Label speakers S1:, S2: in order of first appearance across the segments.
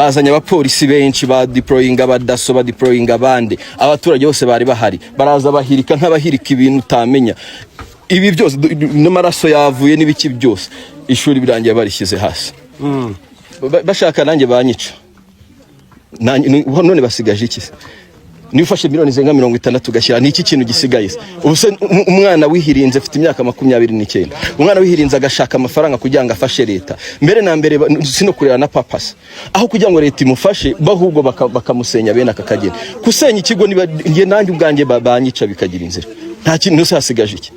S1: bazanye abapolisi benshi ba deploying abadaso ba deploying abandi abaturage bose bari bahari baraza bahirika nk'abahirika ibintu utamenya ibi byose n'amaraso yavuye n'ibiki byose ishuri birangiye barishyize hasi bashaka nanjye banyica none basigaje iki ni ufashe miliyoni zenga 60 gashyira niki kintu gisigaye ubuse umwana wihirinze afite imyaka 29 umwana wihirinze agashaka amafaranga kugira ngo afashe leta mbere na mbere sino kurera na papasi aho kugira ngo leta imufashe bahubwo bakamusenya bene akakagena kusenya ikigo ngiye nanjye ubwanjye banyica bikagira inzira nta kintu hasigaje iki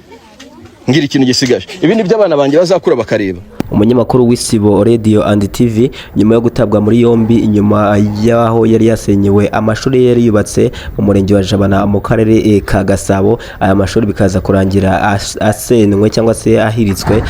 S1: ngira ikintu gisigaje ibindi by'abana banjye bazakura bakareba.
S2: Umunyamakuru w'Isibo Radio and TV nyuma yo gutabwa muri yombi inyuma yaho yari yasenyewe amashuri yari yubatse mu murenge wa Jabana mu karere ka Gasabo aya mashuri bikaza kurangira asenwe cyangwa se ahiritswe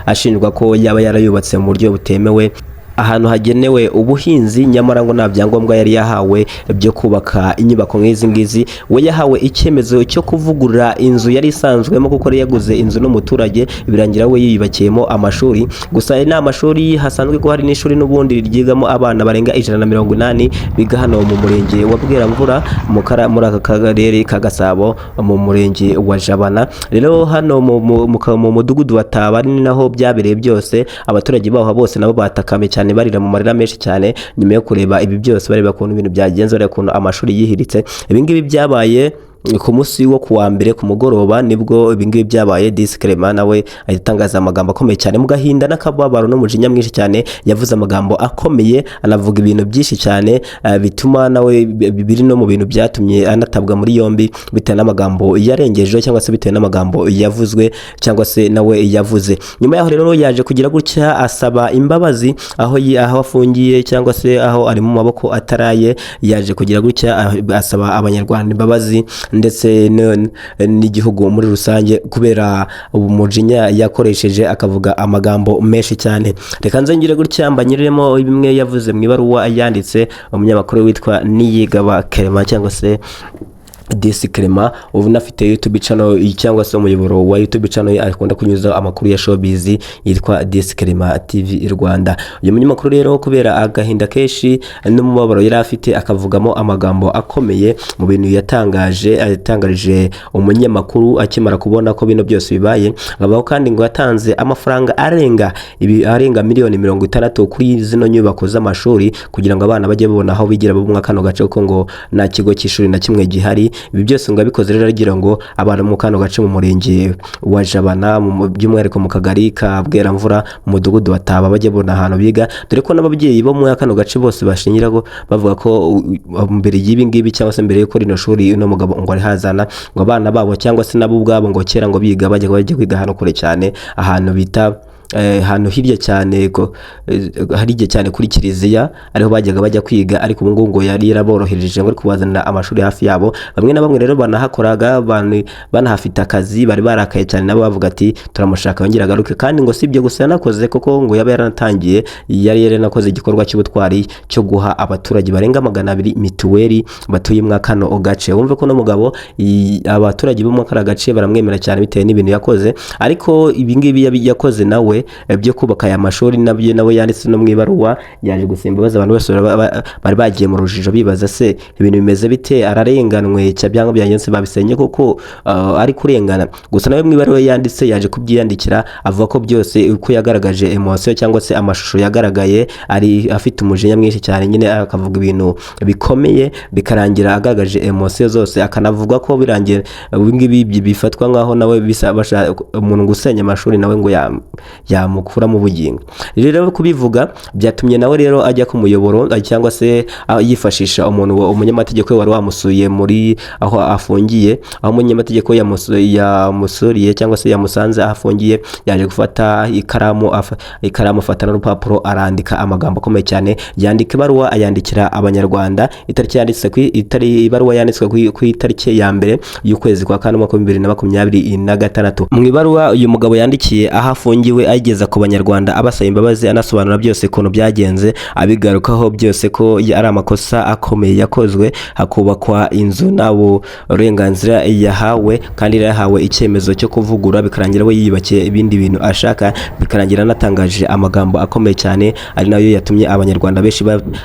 S2: ashinjwa ko yaba yarayubatse mu buryo butemewe ahantu hagenewe ubuhinzi nyamara ngo nta byangombwa yari yahawe byo kubaka inyubako nk'izi ngizi we yahawe icyemezo cyo kuvugurura inzu yari isanzwemo kuko yari yaguze inzu n'umuturage birangira we yiyubakiyemo amashuri gusa ni amashuri hasanzwe ko hari n'ishuri n'ubundi ryigamo abana barenga 180 biga hano mu murenge wa Bweramvura muri aka karere ka Gasabo mu murenge wa Jabana rero hano mu mudugudu wataba ni naho byabereye byose abaturage baho bose nabo batakame cyane barira mu marira menshi cyane nyuma yo kureba ibi byose bareba kuntu ibintu byagenze bareba kuntu amashuri yihiritse ibingibi byabaye ku munsi wo kuwa mbere ku mugoroba nibwo ibingibi byabaye Discrema nawe ayitangaza amagambo akomeye cyane mu gahinda n'akababaro no mujinya mwinshi cyane yavuze amagambo akomeye anavuga ibintu byinshi cyane bituma nawe biri no mu bintu byatumye anatabwa muri yombi bitewe n'amagambo yarengejeho cyangwa se bitewe n'amagambo yavuzwe cyangwa se nawe yavuze nyuma yaho rero yaje kugira gutya asaba imbabazi aho afungiye cyangwa se aho ari mu maboko ataraye yaje kugira gutya asaba abanyarwanda imbabazi ndetse n'igihugu muri rusange kubera umujinya yakoresheje akavuga amagambo menshi cyane reka nzengire gutya mbanyiremo bimwe yavuze mu ibaruwa yanditse umunyamakuru witwa Niyigaba Clement cyangwa se Discrema unafite YouTube channel cyangwa se umuyoboro wa YouTube channel akunda kunyuza amakuru ya showbiz yitwa Discrema TV Rwanda uyu munyamakuru rero kubera agahinda keshi n'umubabaro yari afite akavugamo amagambo akomeye mu bintu yatangarije umunyamakuru akimara kubona ko bino byose bibaye abaho kandi ngo yatanze amafaranga arenga miliyoni 60 kuri zino nyubako z'amashuri kugira ngo abana bajye babona aho bigira bo mu kano gace ko ngo nta kigo cy'ishuri na kimwe gihari ibi byose ngo abikoze rero agira ngo abantu mu kano gace mu murenge wa Jabana by'umwihariko mu kagari ka Bweramvura mu mudugudu wataba bajye bona ahantu biga dore ko n'ababyeyi bo mu kano gace bose bashingira ko bavuga ko mbere y'ibingibi cyangwa se mbere yuko rino shuri no mugabo ngo ari hazana ngo abana babo cyangwa se nabo ubwabo ngo kera ngo biga bajye kwiga hano kure cyane ahantu bita hano hirya cyane ko harije cyane kuri kiliziya ariho bajyaga bajya kwiga ariko ubu ngo yari yaraborohereje ngo kubazanira amashuri hafi yabo bamwe na bamwe rero banahakoraga banahafite akazi bari barakaye cyane nabo bavuga ati turamushaka yongera garuke kandi ngo sibyo gusa yanakoze koko ngo yaba yaranatangiye yari nakoze igikorwa cy'ubutwari cyo guha abaturage barenga 200 mituweli batuye mu kano gace wumve ko no mugabo abaturage bo mu kara gace baramwemera cyane bitewe n'ibintu yakoze ariko ibingibi yakoze nawe byo kubaka aya mashuri nabyo nawe yanditse no mu ibaruwa yaje gusemba baza abantu bose bari bagiye mu rujijo bibaza se ibintu bimeze bite ararenganwe cyabyango byanyense babisenye koko ari kurengana gusa nawe mu ibaruwa yanditse yaje kubyiyandikira avuga ko byose uko yagaragaje emotion cyangwa se amashusho yagaragaye ari afite umujinya mwinshi cyane nyine akavuga ibintu bikomeye bikarangira agaragaje emotion zose akanavuga ko birangira ibingibi bifatwa nkaho nawe bisabasha umuntu gusenya amashuri nawe ngo yamukura mu bugingo rero kubivuga byatumye nawe rero ajya ku muyoboro cyangwa se yifashisha umunyamategeko wari wamusuye muri aho afungiye aho umunyamategeko yamusuriye cyangwa se yamusanze afungiye yaje gufata ikaramu fatana n'urupapuro arandika amagambo akomeye cyane yandika ibaruwa ayandikira abanyarwanda ibaruwa yanditswe ku itariki ya mbere y'ukwezi kwa 2026 mu ibaruwa uyu mugabo yandikiye aho afungiwe ageza ku banyarwanda abasaba imbabazi anasobanura byose ukuntu byagenze abigarukaho byose ko ari amakosa akomeye yakozwe hakubakwa inzu nabo uburenganzira yahawe kandi yahawe icyemezo cyo kuvugura bikarangira we yiyubakiye ibindi bintu ashaka bikarangira anatangaje amagambo akomeye cyane ari nayo yatumye abanyarwanda benshi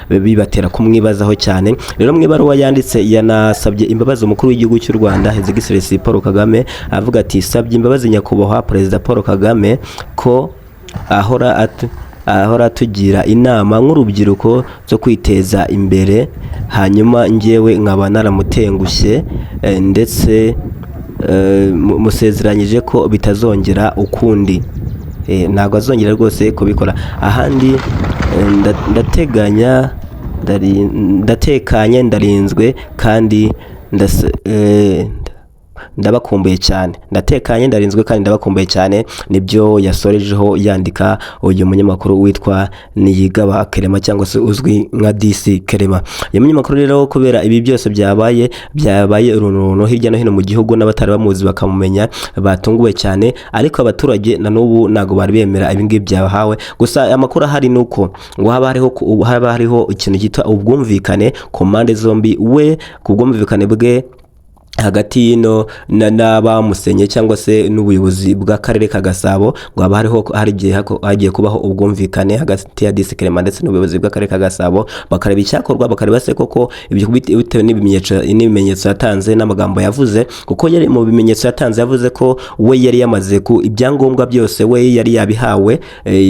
S2: bibatera kumwibazaho cyane. Rero mu ibaruwa yanditse yanasabye imbabazi umukuru w'igihugu cy'u Rwanda His Excellency Paul Kagame avuga ati sabye imbabazi nyakubahwa Perezida Paul Kagame ko ahora tugira inama nk'urubyiruko zo kwiteza imbere hanyuma njyewe nkaba naramutengushye ndetse musezeranyije ko bitazongera ukundi. Ntabwo azongera rwose kubikora ahandi. Ndatekanye ndarinzwe kandi ndabakumbuye cyane. Ndatekanye ndarinzwe kandi ndabakumbuye cyane nibyo yasorejeho yandika uyu munyamakuru witwa Niyigaba Kerema cyangwa se uzwi nka DC Kerema. Uyu munyamakuru rero kubera ibi byose byabaye uruntu hirya no hino mu gihugu n'abatari bamuzi bakamumenya batunguwe cyane, ariko abaturage na n'ubu ntago bari bemera ibi ngibi byabahawe. Gusa amakuru ahari nuko ngo haba hariho ikintu cyitwa ubwumvikane ku mpande zombi, we ku bwumvikane bwe hagati y'ino n'abamusenye cyangwa se n'ubuyobozi bw'akarere ka Gasabo ngo haba hari igihe hagiye kubaho ubwumvikane hagati ya DC Kerema ndetse n'ubuyobozi bw'akarere ka Gasabo bakareba icyakorwa, bakareba se koko ibyo bitewe n'ibimenyetso yatanze n'amagambo yavuze, kuko yari mu bimenyetso yatanze yavuze ko we yari yamaze ku ibyangombwa byose we yari yabihawe,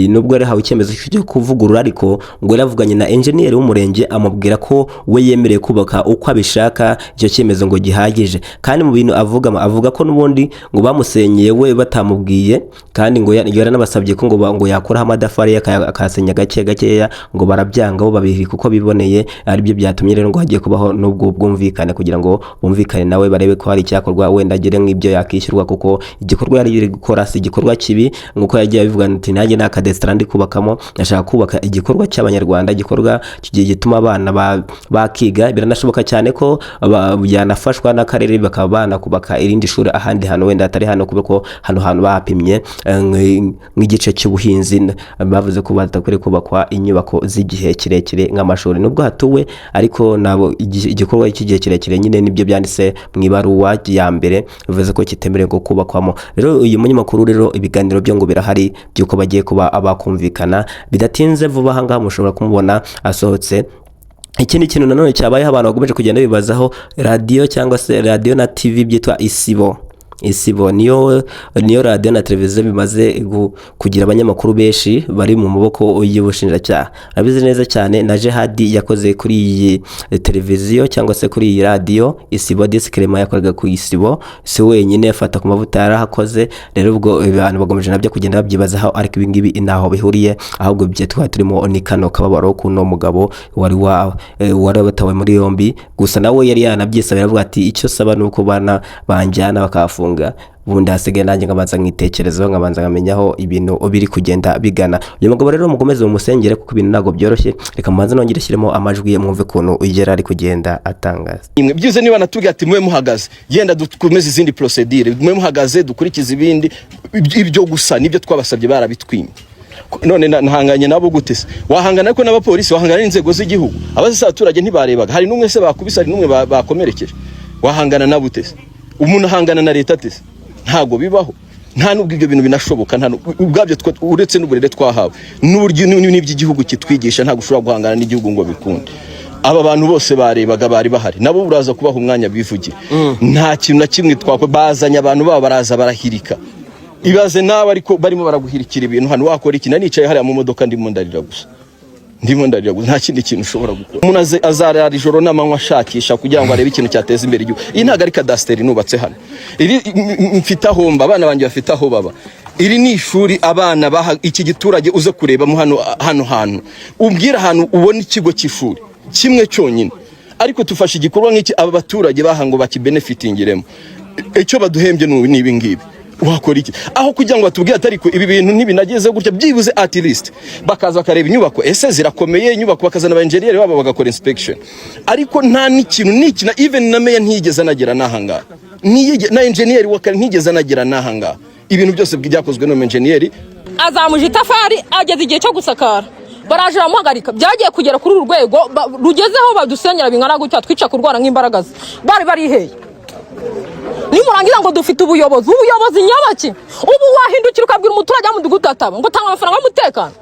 S2: nubwo yari hawe icyemezo cyo kuvugurura, ariko ngo yaravuganye na engineer w'umurenge amubwira ko we yemereye kubaka uko abishaka, icyo cyemezo ngo gihagije. Kandi mu bintu avuga ko n'ubundi ngo bamusenyeye we batamubwiye, kandi ngo yaranabasabye ko ngo yakuraho amadafari akasenya gakeya, ngo barabyanga bo babiri kuko biboneye, ari byo byatumye rero ngo hagiye kubaho n'ubwo bwumvikane kugira ngo bumvikane nawe barebe ko hari icyakorwa wenda agere nk'ibyo yakishyurwa, kuko igikorwa yari gukora si igikorwa kibi nk'uko yagiye abivuga ati nanjye nta kadesitara ndi kubakamo, nashaka kubaka igikorwa cy'abanyarwanda, igikorwa kigiye gituma abana bakiga. Biranashoboka cyane ko yanafashwa n'akarere bakaba banakubaka irindi shuri ahandi hantu wenda atari hano, kubeko hano hantu bapimye nk'igice cy'ubuhinzi bavuze ko batakwiriye kubakwa inyubako z'igihe kirekire nk'amashuri, nubwo hatuwe ariko nabo igikorwa cy'igihe kirekire nyine nibyo byanditse mu ibaruwa ya mbere bivuze ko kitemerewe kubakwamo. Rero uyu munyamakuru rero ibiganiro byo ngo birahari byuko bagiye kuba abakumvikana bidatinze vuba aha ngaha mushobora kumubona asohotse. Ikindi kintu nanone cyabayeho abantu bagomeje kugenda bibazaho radio cyangwa se radio na TV byitwa Isibo niyo radio na televiziyo bimaze kugira abanyamakuru benshi bari mu maboko y'ubushinjacyaha. Abizi neza cyane na Jihadi yakoze kuri iyi televiziyo cyangwa se kuri iyi radio Isibo. DC Kerema yakoraga ku Isibo si wenyine afata ku mavuta yarahakoze. Rero ubwo abantu bagomeje nabyo kugenda babyibazaho, ariko ibi ngibi inaho bihuriye, ahubwo bye turimo ni kano kababaro kuno mugabo wari batawe muri yombi. Gusa nawe yari yanabyisabira avuga ati icyo saba nuko bana banjyana bakafunga, ubundi hasigaye nanjye ngabanza nkitekerezo ngabanza ngamenyaho ibintu biri kugenda bigana. Uyu mugabo rero mukomeze mumusengere kuko ibintu ntago byoroshye. Reka mbanze nongere shyiremo amajwi mwumve kuntu ugera ari kugenda atangaza.
S1: Imwe byize niba natubwiye ati mwe muhagaze yenda dukomeze izindi procedure, mwe muhagaze dukurikiza ibindi, ibyo gusa nibyo twabasabye barabitwimye. None nahanganye nabo gute se? Wahangana ariko n'abapolisi, wahangana n'inzego z'igihugu, abazi abaturage ntibarebaga, hari n'umwe se bakubisa, hari n'umwe bakomerekeje, wahangana nabo gute se? Umuntu ahangana na leta tese ntago bibaho, nta nubwo ibyo bintu binashoboka, nta ubwabyo uretse n'uburere twahawe n'uburyo n'iby'igihugu kitwigisha ntago ushobora guhangana n'igihugu ngo bikunde. Aba bantu bose barebaga bari bahari, nabo uraza kubaha umwanya bivugira. Nta kintu na kimwe twako bazanya abantu baba baraza barahirika. Ibaze nawe ariko barimo baraguhirikira ibintu hano, wakora iki? Nanicaye hariya mu modoka ndimo ndarira gusa, nta kindi kintu ushobora gukora. Umuntu azarara ijoro n'amanywa ashakisha kugira ngo arebe ikintu cyateza imbere igihugu. Iyi ntago ari kadasiteri nubatse hano, iri mfite aho mba, abana banjye bafite aho baba, iri ni ishuri abana iki giturage uze kureba mu hano hantu, ubwira ahantu ubona ikigo cy'ishuri kimwe cyonyine, ariko tufashe igikorwa nk'iki aba baturage bahango bakibenefitingiremo. Icyo baduhembye ni ibi ngibi, wakora iki? Aho kugira ngo batubwiye atari ko ibi bintu ntibinageze gutya, byibuze at least bakaza bakareba inyubako ese zirakomeye, inyubako bakazana aba engineer babo bagakora inspection. Ariko nta n'ikintu na even na meya ntigeze anagera nahanga, na engineer wakari ntigeze anagera nahanga. Ibintu byose byakozwe no engineer
S3: azamuje itafari ageze igihe cyo gusakara baraje bamuhagarika byagiye kugera kuri uru rwego rugezeho badusenyera bingana gutya twica kurwara nk'imbaraga bari bariheye nimurangiza ngo dufite ubuyobozi nyabaki ubu wahindukira ukabwira umuturage w'umudugudu ataba ngo tanga amafaranga y'umutekano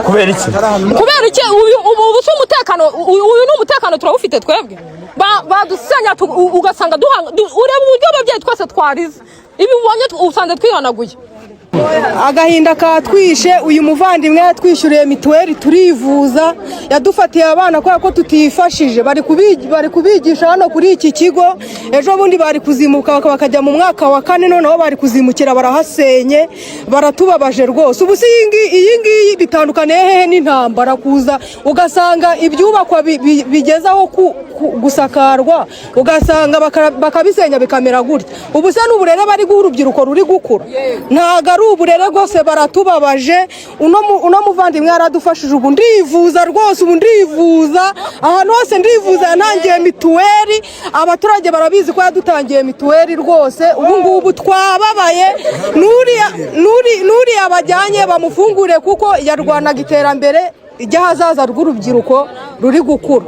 S2: kubera iki
S3: ubu si umutekano uyu ni umutekano turawufite twebwe badusenya ugasanga ureba uburyo ababyeyi twese twarize ibi ubonye usanze twihanaguye
S4: agahinda katwishe uyu muvandimwe yatwishyuriye mituweli turivuza yadufatiye abana kubera ko tutifashije bari kubigisha hano kuri iki kigo ejo bundi bari kuzimuka bakajya mu mwaka wa 4 noneho bari kuzimukira barahasenye baratubabaje rwose ubu si iyi ngiyi bitandukaniye hehe n'intambara kuza ugasanga ibyubakwa bigezaho gusakarwa ugasanga bakabisenya bikamera gutya ubu se n'uburere bari guha urubyiruko ruri gukura ntago uburere rwose baratubabaje uno muvandimwe yaradufashije ubu ndivuza rwose ubu ndivuza ahantu hose ndivuza yantangiye mituweli abaturage barabizi ko yadutangiye mituweli rwose ubu ngubu twababaye nuriya bajyanye bamufungure kuko yarwanaga iterambere ry'ahazaza rw'urubyiruko ruri gukura.